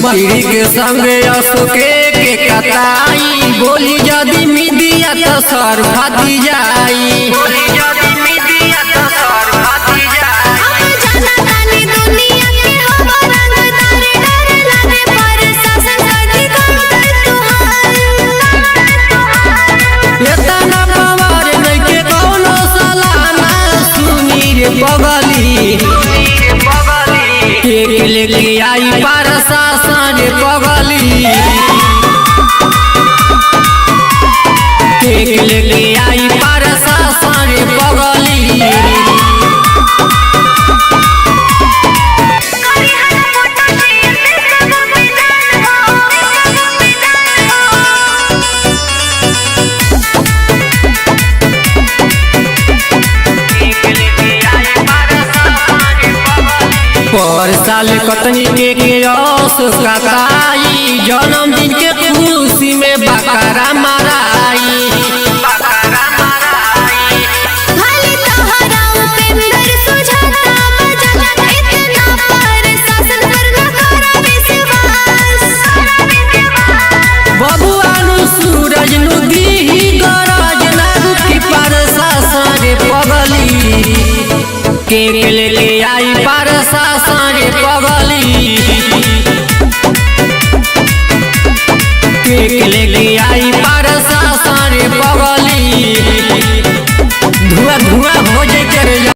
मंत्री के संगे अशोके के कताई बोली जदी मीडिया तो सर फाटी जाई। इतना पवार नहीं के कौनो सालाना सुनी रे पगली के लेके आई प्रशासन रे पगली के लेके आई प्रशासन रे पगली। पर साल कतनी के रस कताई जन्मदिन के खुशी में बकरा माराई। बबुआ नु सूरज नु दीही गरज ना रुकी प्रशासन रे पगली के